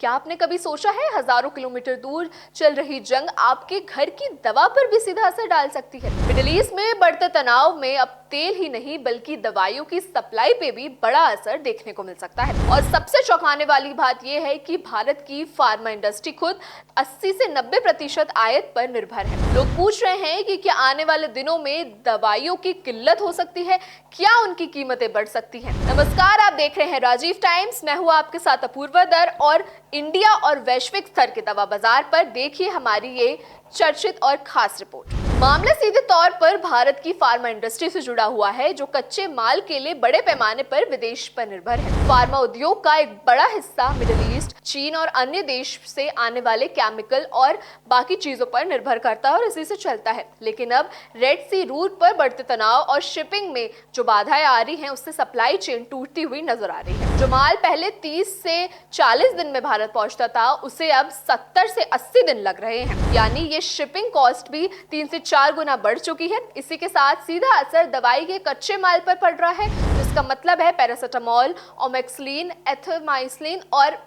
क्या आपने कभी सोचा है हजारों किलोमीटर दूर चल रही जंग आपके घर की दवा पर भी सीधा असर डाल सकती है। मिडिल ईस्ट में बढ़ते तनाव में अब तेल ही नहीं बल्कि दवाइयों की सप्लाई पे भी बड़ा असर देखने को मिल सकता है। और सबसे चौंकाने वाली बात यह है कि भारत की फार्मा इंडस्ट्री खुद 80 से 90% आयात पर निर्भर है। लोग पूछ रहे हैं कि क्या आने वाले दिनों में दवाइयों की किल्लत हो सकती है, क्या उनकी कीमतें बढ़ सकती हैं। नमस्कार, आप देख रहे हैं राजीव टाइम्स। मैं हूं आपके साथ अपूर्वा दर और इंडिया और वैश्विक स्तर के दवा बाजार पर देखिए हमारी ये चर्चित और खास रिपोर्ट। मामला सीधे तौर पर भारत की फार्मा इंडस्ट्री से जुड़ा हुआ है, जो कच्चे माल के लिए बड़े पैमाने पर विदेश पर निर्भर है। फार्मा उद्योग का एक बड़ा हिस्सा मिडिल ईस्ट, चीन और अन्य देश से आने वाले केमिकल और बाकी चीजों पर निर्भर करता है और इसी से चलता है। लेकिन अब रेड सी रूट पर बढ़ते तनाव और शिपिंग में जो बाधाएं आ रही हैं, उससे सप्लाई चेन टूटती हुई नजर आ रही है। जो माल पहले 30 से 40 दिन में भारत पहुंचता था, उसे अब 70 से 80 दिन लग रहे हैं। यानी ये शिपिंग कॉस्ट भी 3 से 4 गुना बढ़ चुकी है। इसी के साथ सीधा असर दवाई के कच्चे माल पर पड़ रहा है, जिसका मतलब है पैरासिटामोल, ओमेक्सिलिन, एथोमाइसिलिन और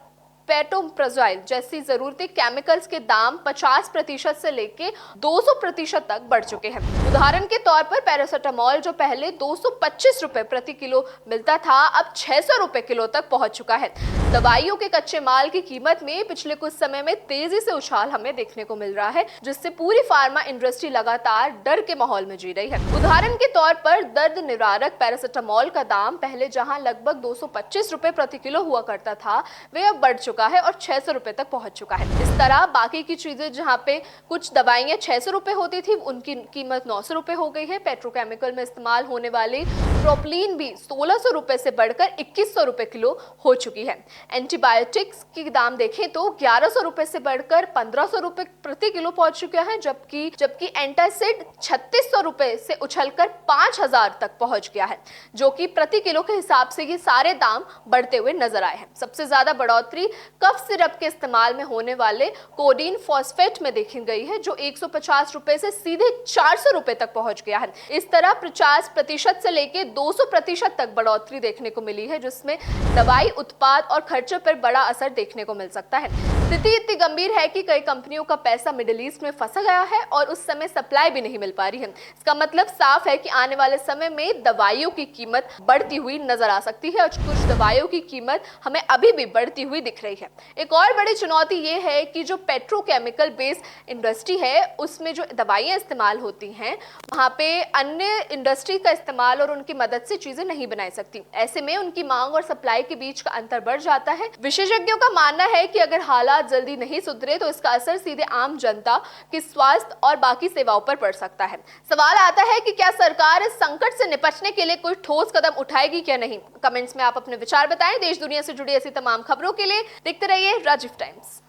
पेटोप्राजोल जैसी जरूरती केमिकल्स के दाम 50% से लेके 200% तक बढ़ चुके हैं। उदाहरण के तौर पर पैरासिटामोल जो पहले 225 रुपए प्रति किलो मिलता था, अब 600 रुपए किलो तक पहुंच चुका है। दवाइयों के कच्चे माल की कीमत में पिछले कुछ समय में तेजी से उछाल हमें देखने को मिल रहा है, जिससे पूरी फार्मा इंडस्ट्री लगातार डर के माहौल में जी रही है। उदाहरण के तौर पर दर्द निवारक पैरासिटामोल का दाम पहले जहां लगभग 225 रुपए प्रति किलो हुआ करता था, वे अब बढ़ चुका है और 600 रुपए तक पहुंच चुका है। इस तरह बाकी की चीजें, जहां पे कुछ दवाइयां 600 रुपए होती थी, उनकी कीमत 900 रुपए हो गई है। पेट्रोकेमिकल में इस्तेमाल होने वाली प्रोपलीन भी 1600 रुपए से बढ़कर 2100 रुपए किलो हो चुकी है। एंटीबायोटिक्स के दाम देखें तो 1100 रुपए से बढ़कर 1500 रुपए प्रति किलो पहुंच चुके हैं, जबकि एंटासिड 3600 रुपए से उछलकर 5000 तक पहुंच गया है, जो कि प्रति किलो के हिसाब से ये सारे दाम बढ़ते हुए नजर आए हैं। सबसे ज्यादा बढ़ोतरी कफ सिरप के इस्तेमाल में होने वाले कोडीन फॉस्फेट में देखी गई है, जो 150 रुपए से सीधे 400 रुपए तक पहुंच गया है। इस तरह 50% से लेकर 200% तक बढ़ोतरी देखने को मिली है, जिसमें दवाई उत्पाद और खर्चों पर बड़ा असर देखने को मिल सकता है। स्थिति इतनी गंभीर है कि कई कंपनियों का पैसा मिडिल ईस्ट में फंसा गया है और उस समय सप्लाई भी नहीं मिल पा रही है। इसका मतलब साफ है कि आने वाले समय में दवाइयों की कीमत बढ़ती हुई नजर आ सकती है और कुछ दवाइयों की कीमत हमें अभी भी बढ़ती हुई दिख रही है। एक और बड़ी चुनौती ये है कि जो पेट्रोकेमिकल बेस्ड इंडस्ट्री है, उसमें जो दवाइयां इस्तेमाल होती हैं, वहां पे अन्य इंडस्ट्री का इस्तेमाल और उनकी मदद से चीजें नहीं बनाई सकती। ऐसे में उनकी मांग और सप्लाई के बीच का अंतर बढ़ जाता है। विशेषज्ञों का मानना है कि अगर हालात जल्दी नहीं सुधरे तो इसका असर सीधे आम जनता के स्वास्थ्य और बाकी सेवाओं पर पड़ सकता है। सवाल आता है कि क्या सरकार इस संकट से निपटने के लिए कोई ठोस कदम उठाएगी क्या नहीं। कमेंट्स में आप अपने विचार बताएं। देश दुनिया से जुड़ी ऐसी तमाम खबरों के लिए देखते रहिए राजीव टाइम्स।